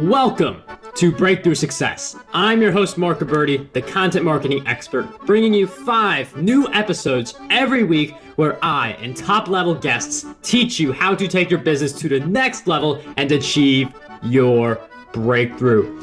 Welcome to Breakthrough Success. I'm your host, Mark Gabberty, the content marketing expert, bringing you 5 new episodes every week where I and top-level guests teach you how to take your business to the next level and achieve your breakthrough.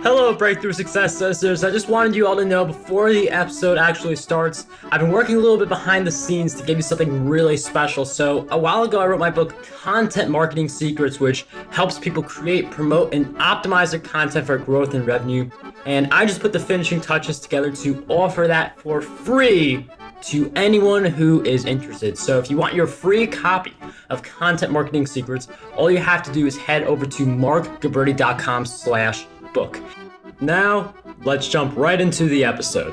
Hello, Breakthrough Success listeners. I just wanted you all to know before the episode actually starts, I've been working a little bit behind the scenes to give you something really special. So a while ago, I wrote my book, Content Marketing Secrets, which helps people create, promote, and optimize their content for growth and revenue. And I just put the finishing touches together to offer that for free to anyone who is interested. So if you want your free copy of Content Marketing Secrets, all you have to do is head over to markgabberty.com/book. Now, let's jump right into the episode.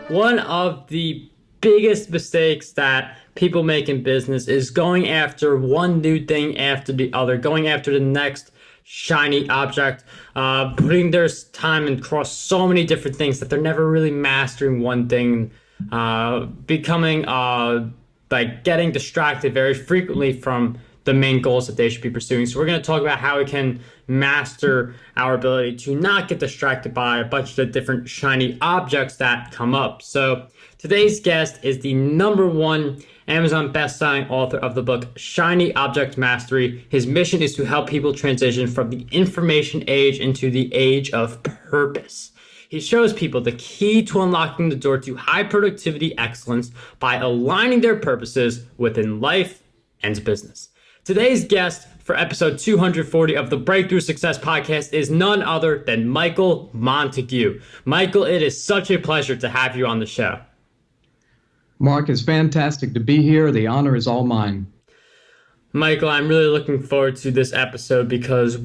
One of the biggest mistakes that people make in business is going after one new thing after the other, going after the next shiny object, putting their time across so many different things that they're never really mastering one thing, becoming getting distracted very frequently from the main goals that they should be pursuing. So we're going to talk about how we can master our ability to not get distracted by a bunch of different shiny objects that come up. So today's guest is the #1 Amazon best-selling author of the book Shiny Object Mastery. His mission is to help people transition from the information age into the age of purpose. He shows people the key to unlocking the door to high productivity excellence by aligning their purposes within life and business. Today's guest for episode 240 of the Breakthrough Success Podcast is none other than Michael Montague. Michael, it is such a pleasure to have you on the show. Mark, it's fantastic to be here. The honor is all mine. Michael, I'm really looking forward to this episode because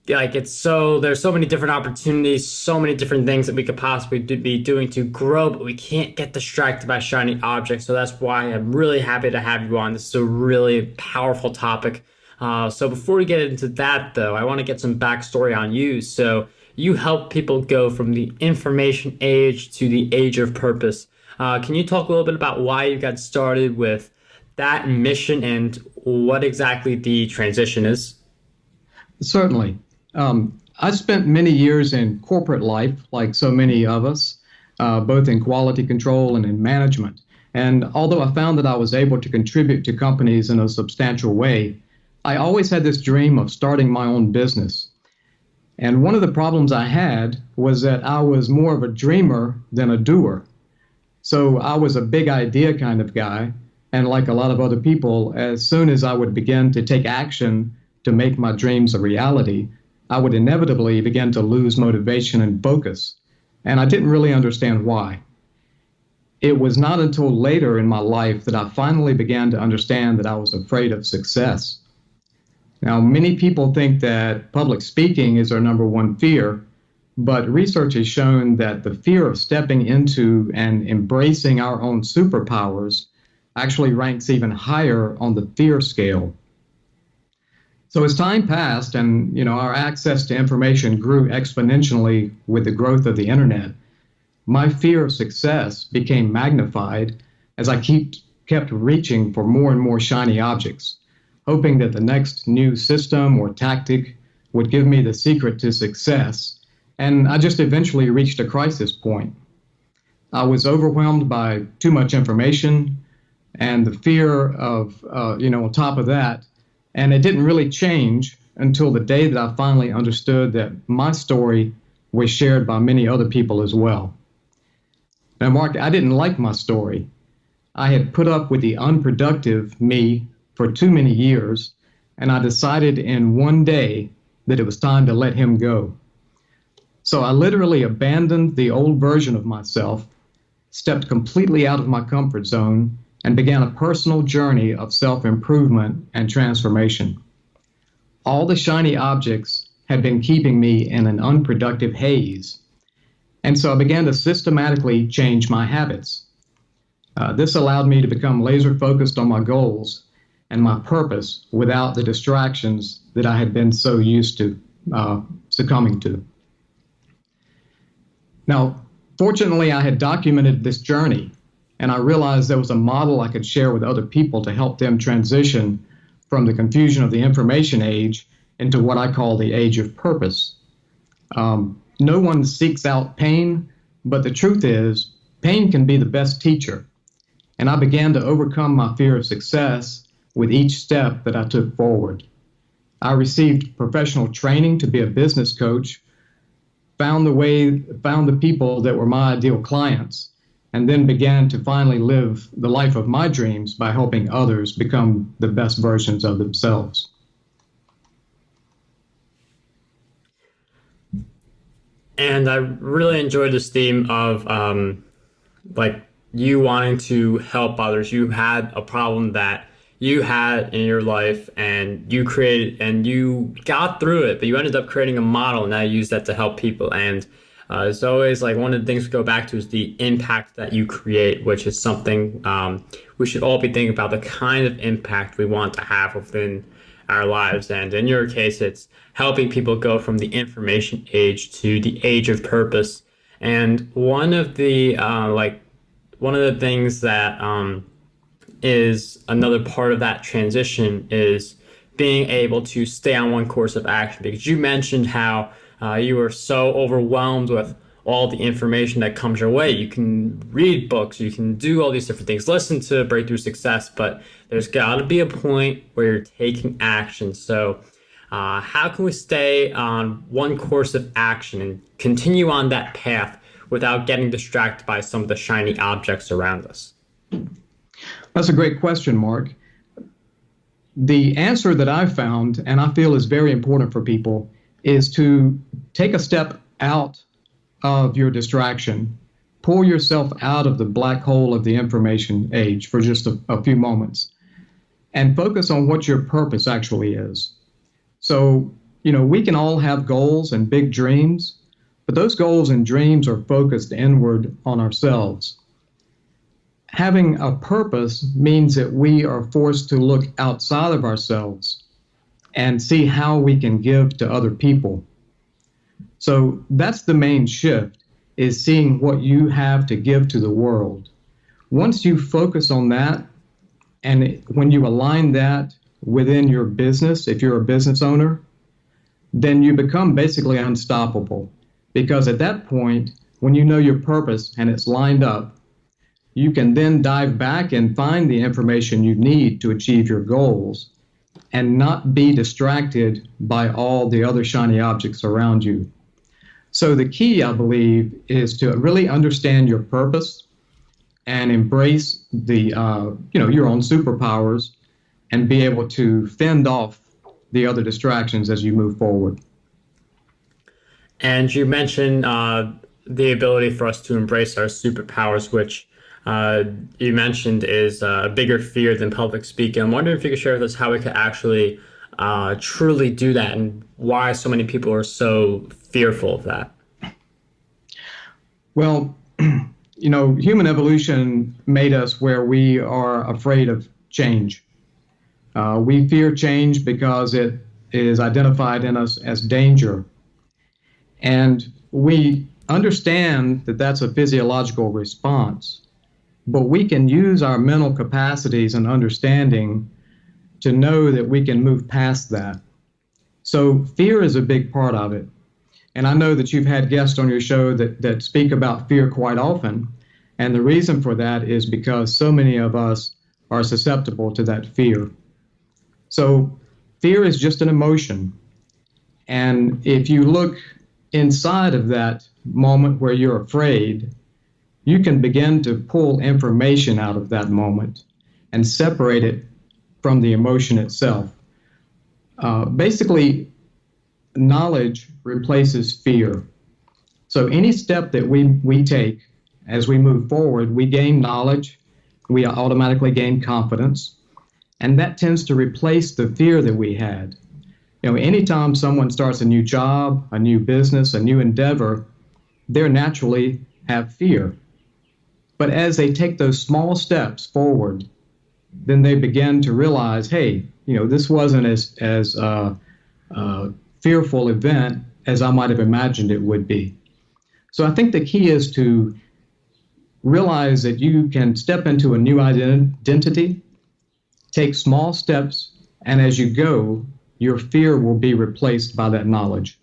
there's so many different opportunities, so many different things that we could possibly be doing to grow, but we can't get distracted by shiny objects. So that's why I'm really happy to have you on. This is a really powerful topic. So before we get into that, though, I want to get some backstory on you. So you help people go from the information age to the age of purpose. Can you talk a little bit about why you got started with that mission and what exactly the transition is? Certainly. I spent many years in corporate life, like so many of us, both in quality control and in management. And although I found that I was able to contribute to companies in a substantial way, I always had this dream of starting my own business. And one of the problems I had was that I was more of a dreamer than a doer. So I was a big idea kind of guy. And like a lot of other people, as soon as I would begin to take action to make my dreams a reality, I would inevitably begin to lose motivation and focus, and I didn't really understand why. It was not until later in my life that I finally began to understand that I was afraid of success. Now, many people think that public speaking is our #1 fear, but research has shown that the fear of stepping into and embracing our own superpowers actually ranks even higher on the fear scale. So as time passed and our access to information grew exponentially with the growth of the internet, my fear of success became magnified as I kept reaching for more and more shiny objects, hoping that the next new system or tactic would give me the secret to success. And I just eventually reached a crisis point. I was overwhelmed by too much information and the fear of, on top of that. And it didn't really change until the day that I finally understood that my story was shared by many other people as well. Now, Mark, I didn't like my story. I had put up with the unproductive me for too many years, and I decided in one day that it was time to let him go. So I literally abandoned the old version of myself, stepped completely out of my comfort zone, and began a personal journey of self-improvement and transformation. All the shiny objects had been keeping me in an unproductive haze, and so I began to systematically change my habits. This allowed me to become laser-focused on my goals and my purpose without the distractions that I had been so used to succumbing to. Now, fortunately, I had documented this journey, And I realized there was a model I could share with other people to help them transition from the confusion of the information age into what I call the age of purpose. No one seeks out pain, but the truth is, pain can be the best teacher. And I began to overcome my fear of success with each step that I took forward. I received professional training to be a business coach, found the people that were my ideal clients, and then began to finally live the life of my dreams by helping others become the best versions of themselves. And I really enjoyed this theme of like you wanting to help others. You had a problem that you had in your life and you created and you got through it, but you ended up creating a model and now you use that to help people. And it's always like one of the things we go back to is the impact that you create, which is something we should all be thinking about, the kind of impact we want to have within our lives. And in your case, it's helping people go from the information age to the age of purpose. And one of the things that is another part of that transition is being able to stay on one course of action, because you mentioned how you were so overwhelmed with all the information that comes your way. You can read books, you can do all these different things, listen to Breakthrough Success, but there's got to be a point where you're taking action. So how can we stay on one course of action and continue on that path without getting distracted by some of the shiny objects around us? That's a great question, Mark. The answer that I've found, and I feel is very important for people, is to take a step out of your distraction. Pull yourself out of the black hole of the information age for just a few moments and focus on what your purpose actually is. So, we can all have goals and big dreams, but those goals and dreams are focused inward on ourselves. Having a purpose means that we are forced to look outside of ourselves and see how we can give to other people. So that's the main shift, is seeing what you have to give to the world. Once you focus on that, and when you align that within your business, if you're a business owner, then you become basically unstoppable. Because at that point, when you know your purpose and it's lined up, you can then dive back and find the information you need to achieve your goals and not be distracted by all the other shiny objects around you. So the key, I believe, is to really understand your purpose and embrace your own superpowers and be able to fend off the other distractions as you move forward. And you mentioned the ability for us to embrace our superpowers, which you mentioned is a bigger fear than public speaking. I'm wondering if you could share with us how we could actually truly do that and why so many people are so fearful of that. Well, human evolution made us where we are afraid of change. We fear change because it is identified in us as danger. And we understand that that's a physiological response, but we can use our mental capacities and understanding to know that we can move past that. So fear is a big part of it. And I know that you've had guests on your show that speak about fear quite often. And the reason for that is because so many of us are susceptible to that fear. So fear is just an emotion. And if you look inside of that moment where you're afraid, you can begin to pull information out of that moment and separate it from the emotion itself. Basically, knowledge replaces fear. So any step that we take as we move forward, we gain knowledge, we automatically gain confidence, and that tends to replace the fear that we had. Anytime someone starts a new job, a new business, a new endeavor, they naturally have fear. But as they take those small steps forward, then they begin to realize, hey, this wasn't as fearful event as I might have imagined it would be. So I think the key is to realize that you can step into a new identity, take small steps, and as you go, your fear will be replaced by that knowledge.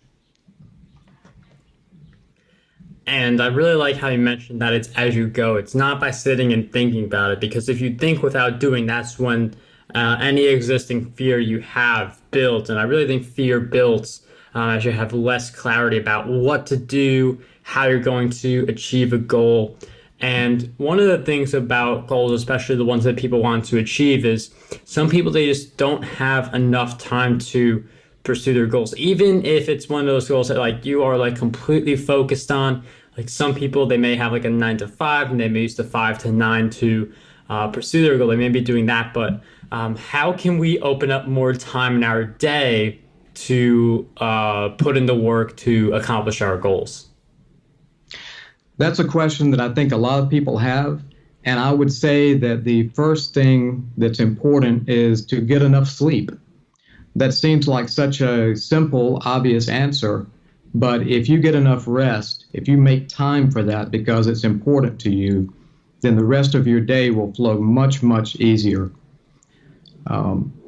And I really like how you mentioned that it's as you go. It's not by sitting and thinking about it, because if you think without doing, that's when any existing fear you have builds. And I really think fear builds as you have less clarity about what to do, how you're going to achieve a goal. And one of the things about goals, especially the ones that people want to achieve, is some people, they just don't have enough time to pursue their goals. Even if it's one of those goals that like you are like completely focused on, like some people, they may have like a 9 to 5 and they may use the 5 to 9 to pursue their goal. They may be doing that, but how can we open up more time in our day to put in the work to accomplish our goals? That's a question that I think a lot of people have. And I would say that the first thing that's important is to get enough sleep. That seems like such a simple, obvious answer. But if you get enough rest, if you make time for that because it's important to you, then the rest of your day will flow much, much easier.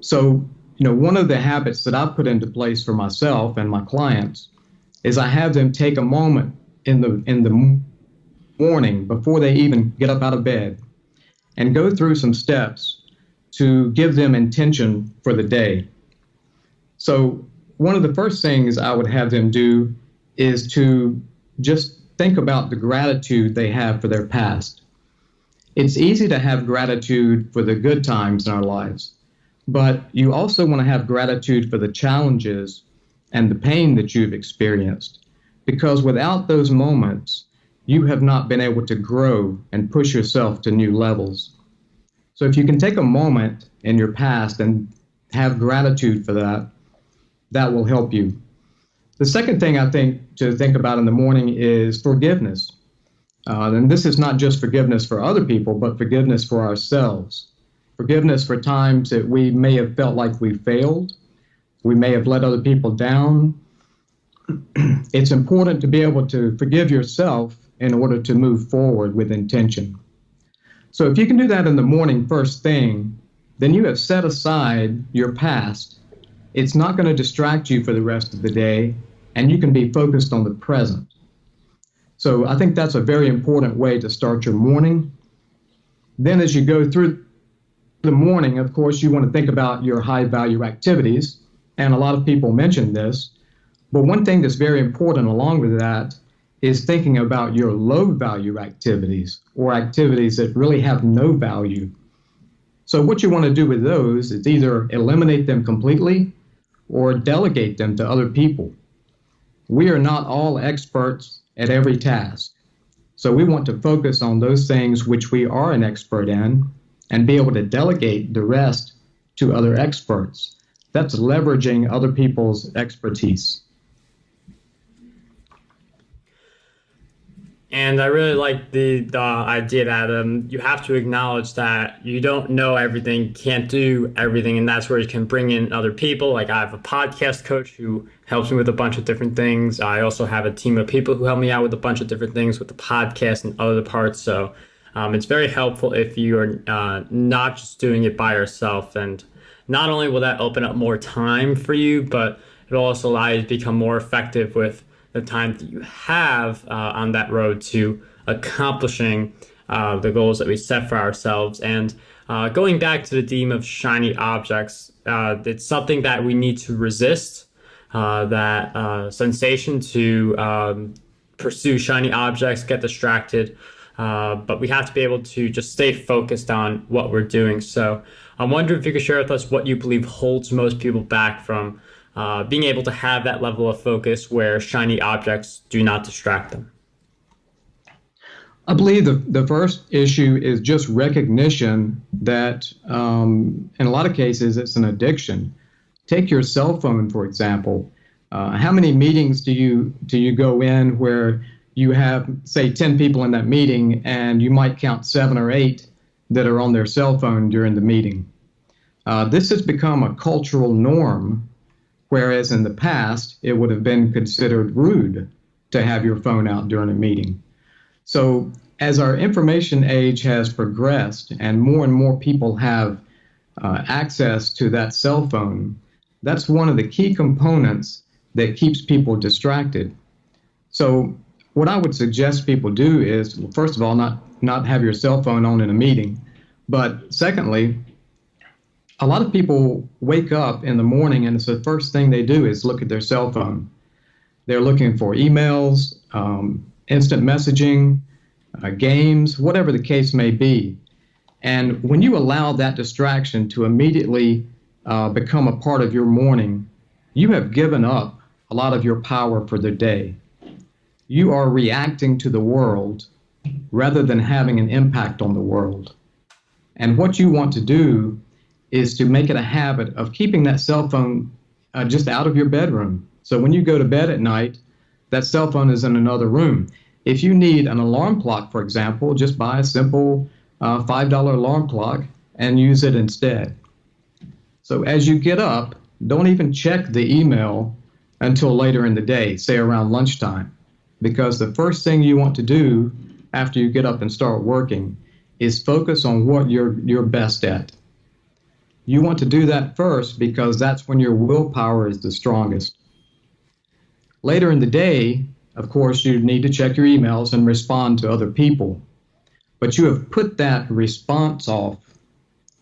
So, one of the habits that I put into place for myself and my clients is I have them take a moment in the morning before they even get up out of bed and go through some steps to give them intention for the day. So one of the first things I would have them do is to just think about the gratitude they have for their past. It's easy to have gratitude for the good times in our lives, but you also want to have gratitude for the challenges and the pain that you've experienced, because without those moments, you have not been able to grow and push yourself to new levels. So if you can take a moment in your past and have gratitude for that, that will help you. The second thing I think to think about in the morning is forgiveness. And this is not just forgiveness for other people, but forgiveness for ourselves. Forgiveness for times that we may have felt like we failed. We may have let other people down. It's important to be able to forgive yourself in order to move forward with intention. So if you can do that in the morning first thing, then you have set aside your past. It's not going to distract you for the rest of the day, and you can be focused on the present. So I think that's a very important way to start your morning. Then as you go through the morning, of course, you want to think about your high-value activities, and a lot of people mention this. But one thing that's very important along with that is thinking about your low-value activities, or activities that really have no value. So what you want to do with those is either eliminate them completely or delegate them to other people. We are not all experts at every task. So we want to focus on those things which we are an expert in and be able to delegate the rest to other experts. That's leveraging other people's expertise. And I really like the idea that you have to acknowledge that you don't know everything, can't do everything, and that's where you can bring in other people. Like I have a podcast coach who helps me with a bunch of different things. I also have a team of people who help me out with a bunch of different things with the podcast and other parts. So it's very helpful if you are not just doing it by yourself. And not only will that open up more time for you, but it'll also allow you to become more effective with the time that you have on that road to accomplishing the goals that we set for ourselves. And going back to the theme of shiny objects, it's something that we need to resist, that sensation to pursue shiny objects, get distracted, but we have to be able to just stay focused on what we're doing. So I'm wondering if you could share with us what you believe holds most people back from being able to have that level of focus where shiny objects do not distract them. I believe the first issue is just recognition that in a lot of cases it's an addiction. Take your cell phone, for example. How many meetings do you go in where you have, say, 10 people in that meeting and you might count 7 or 8 that are on their cell phone during the meeting? This has become a cultural norm, whereas in the past, it would have been considered rude to have your phone out during a meeting. So as our information age has progressed and more people have access to that cell phone, that's one of the key components that keeps people distracted. So what I would suggest people do is, well, first of all, not have your cell phone on in a meeting. But secondly, a lot of people wake up in the morning and it's the first thing they do is look at their cell phone. They're looking for emails, instant messaging, games, whatever the case may be. And when you allow that distraction to immediately become a part of your morning, you have given up a lot of your power for the day. You are reacting to the world rather than having an impact on the world. And what you want to do is to make it a habit of keeping that cell phone just out of your bedroom. So when you go to bed at night, that cell phone is in another room. If you need an alarm clock, for example, just buy a simple $5 alarm clock and use it instead. So as you get up, don't even check the email until later in the day, say around lunchtime, because the first thing you want to do after you get up and start working is focus on what you're best at. You want to do that first because that's when your willpower is the strongest. Later in the day, of course, you need to check your emails and respond to other people. But you have put that response off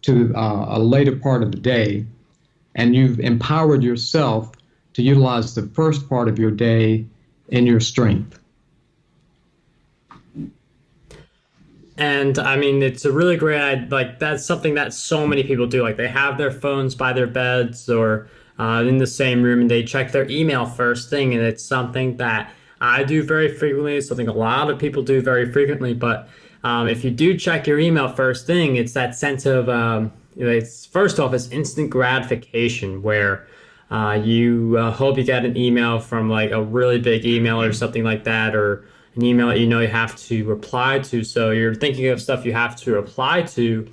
to a later part of the day, and you've empowered yourself to utilize the first part of your day in your strength. And I mean, it's a really great, like, that's something that so many people do. Like, they have their phones by their beds or in the same room, and they check their email first thing. And it's something that I do very frequently. It's something a lot of people do very frequently. But if you do check your email first thing, it's that sense of, it's first off, it's instant gratification where you hope you get an email from like a really big email or something like that, or an email that you know you have to reply to. So you're thinking of stuff you have to reply to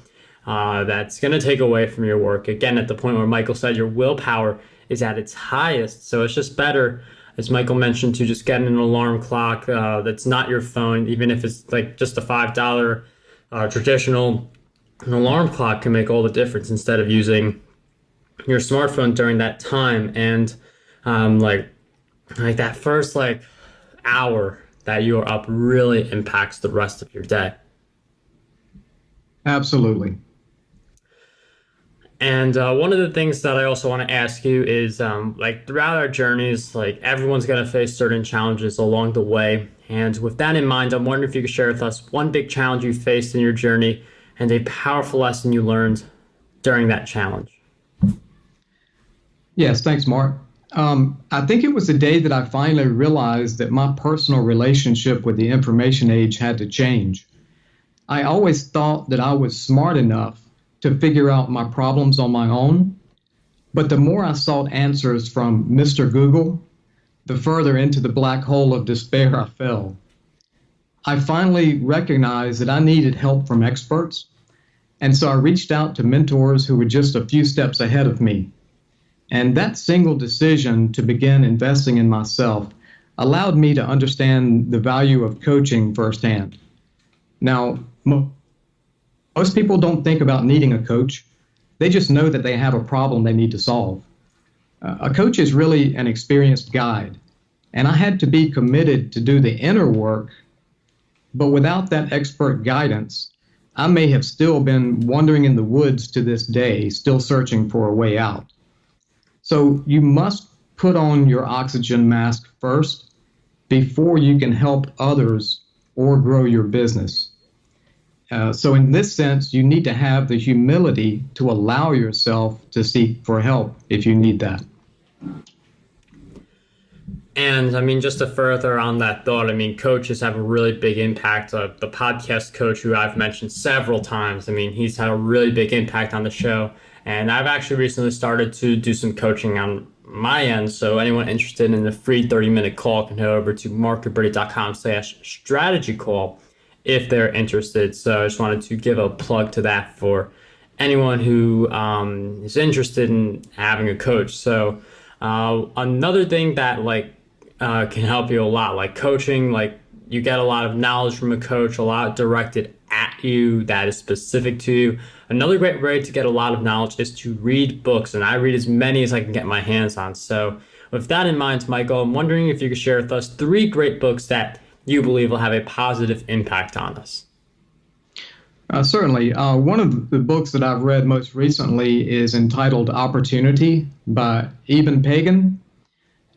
that's going to take away from your work. Again, at the point where Michael said your willpower is at its highest. So it's just better, as Michael mentioned, to just get an alarm clock that's not your phone, even if it's like just a $5 traditional alarm clock can make all the difference instead of using your smartphone during that time. And like that first like hour that you are up really impacts the rest of your day. Absolutely. And one of the things that I also want to ask you is like throughout our journeys, like everyone's going to face certain challenges along the way. And with that in mind, I'm wondering if you could share with us one big challenge you faced in your journey and a powerful lesson you learned during that challenge. Yes, thanks, Mark. I think it was the day that I finally realized that my personal relationship with the information age had to change. I always thought that I was smart enough to figure out my problems on my own, but the more I sought answers from Mr. Google, the further into the black hole of despair I fell. I finally recognized that I needed help from experts, and so I reached out to mentors who were just a few steps ahead of me. And that single decision to begin investing in myself allowed me to understand the value of coaching firsthand. Now, most people don't think about needing a coach. They just know that they have a problem they need to solve. A coach is really an experienced guide, and I had to be committed to do the inner work, but without that expert guidance, I may have still been wandering in the woods to this day, still searching for a way out. So you must put on your oxygen mask first before you can help others or grow your business. So in this sense, you need to have the humility to allow yourself to seek for help if you need that. And I mean, just to further on that thought, I mean, coaches have a really big impact. The podcast coach who I've mentioned several times, I mean, he's had a really big impact on the show. And I've actually recently started to do some coaching on my end. So anyone interested in the free 30-minute call can head over to markandbrady.com/strategy call if they're interested. So I just wanted to give a plug to that for anyone who is interested in having a coach. So another thing that can help you a lot, like coaching, like you get a lot of knowledge from a coach, a lot directed at you that is specific to you. Another great way to get a lot of knowledge is to read books, and I read as many as I can get my hands on. So with that in mind, Michael, I'm wondering if you could share with us 3 great books that you believe will have a positive impact on us. Certainly. One of the books that I've read most recently is entitled Opportunity by Eben Pagan.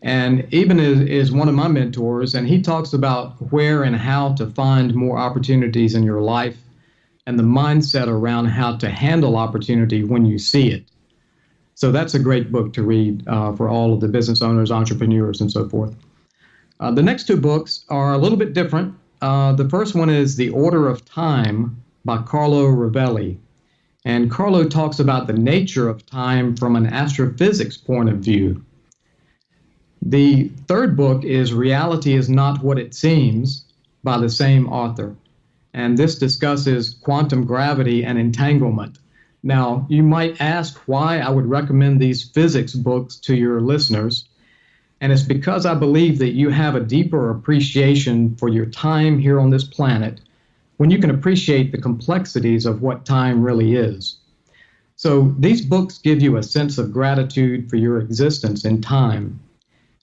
And Eben is one of my mentors, and he talks about where and how to find more opportunities in your life and the mindset around how to handle opportunity when you see it. So that's a great book to read for all of the business owners, entrepreneurs, and so forth. The next 2 books are a little bit different. The first one is The Order of Time by Carlo Rovelli. And Carlo talks about the nature of time from an astrophysics point of view. The third book is Reality is Not What It Seems by the same author. And this discusses quantum gravity and entanglement. Now, you might ask why I would recommend these physics books to your listeners. And it's because I believe that you have a deeper appreciation for your time here on this planet when you can appreciate the complexities of what time really is. So these books give you a sense of gratitude for your existence in time.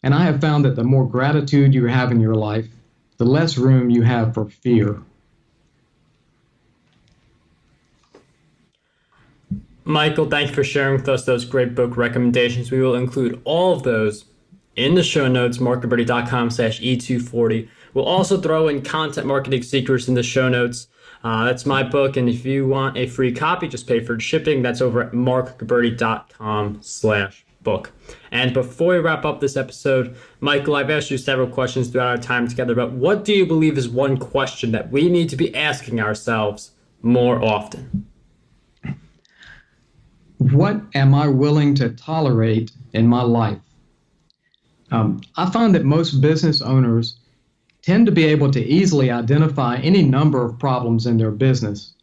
And I have found that the more gratitude you have in your life, the less room you have for fear. Michael, thank you for sharing with us those great book recommendations. We will include all of those in the show notes, markgilberti.com/E240. We'll also throw in Content Marketing Secrets in the show notes. That's my book, and if you want a free copy, just pay for the shipping. That's over at markgilberti.com/book. And before we wrap up this episode, Michael, I've asked you several questions throughout our time together, but what do you believe is one question that we need to be asking ourselves more often? What am I willing to tolerate in my life? I find that most business owners tend to be able to easily identify any number of problems in their business.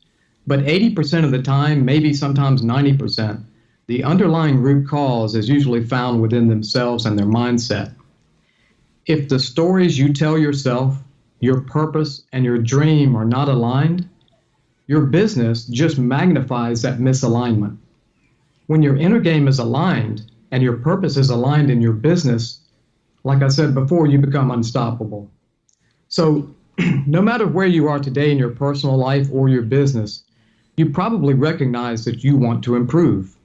But 80% of the time, maybe sometimes 90%, the underlying root cause is usually found within themselves and their mindset. If the stories you tell yourself, your purpose, and your dream are not aligned, your business just magnifies that misalignment. When your inner game is aligned and your purpose is aligned in your business, like I said before, you become unstoppable. So no matter where you are today in your personal life or your business, you probably recognize that you want to improve.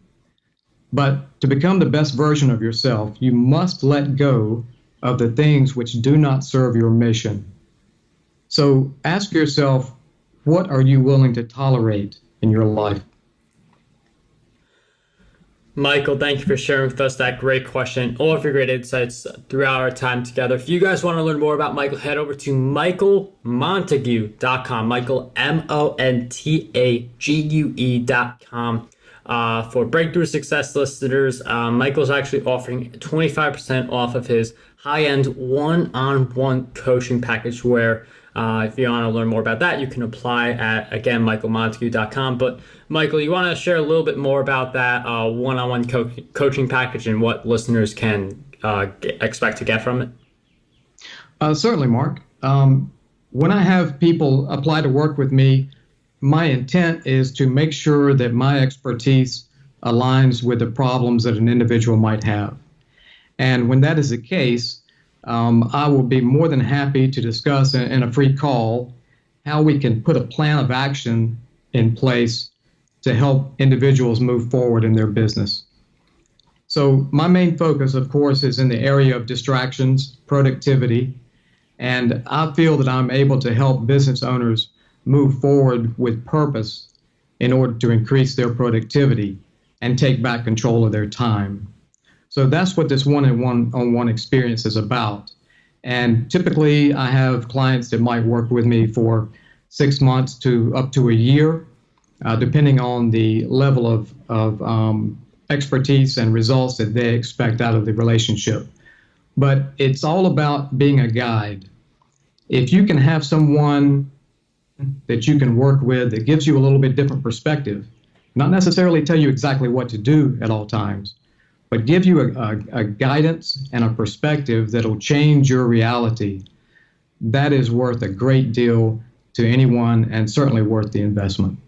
But to become the best version of yourself, you must let go of the things which do not serve your mission. So ask yourself, what are you willing to tolerate in your life? Michael, thank you for sharing with us that great question, all of your great insights throughout our time together. If you guys want to learn more about Michael, head over to michaelmontague.com, Michael, Montague.com. For Breakthrough Success listeners, Michael's actually offering 25% off of his high-end one-on-one coaching package where if you want to learn more about that, you can apply at, again, michaelmontague.com. But Michael, you want to share a little bit more about that one-on-one coaching package and what listeners can expect to get from it? Certainly, Mark. When I have people apply to work with me, my intent is to make sure that my expertise aligns with the problems that an individual might have. And when that is the case, I will be more than happy to discuss in a free call how we can put a plan of action in place to help individuals move forward in their business. So my main focus, of course, is in the area of distractions, productivity, and I feel that I'm able to help business owners move forward with purpose in order to increase their productivity and take back control of their time. So that's what this one-on-one experience is about. And typically, I have clients that might work with me for 6 months to up to a year, depending on the level of expertise and results that they expect out of the relationship. But it's all about being a guide. If you can have someone that you can work with that gives you a little bit different perspective, not necessarily tell you exactly what to do at all times, but give you a guidance and a perspective that'll change your reality, that is worth a great deal to anyone and certainly worth the investment.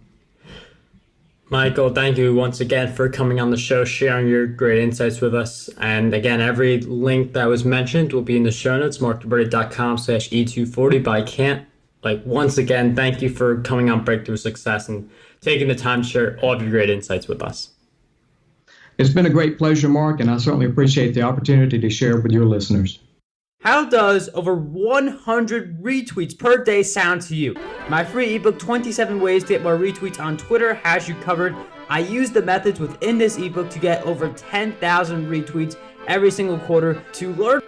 Michael, thank you once again for coming on the show, sharing your great insights with us. And again, every link that was mentioned will be in the show notes, markdoberti.com/E240. But I can't, once again, thank you for coming on Breakthrough Success and taking the time to share all of your great insights with us. It's been a great pleasure, Mark, and I certainly appreciate the opportunity to share with your listeners. How does over 100 retweets per day sound to you? My free ebook, 27 Ways to Get More Retweets on Twitter, has you covered. I use the methods within this ebook to get over 10,000 retweets every single quarter. To learn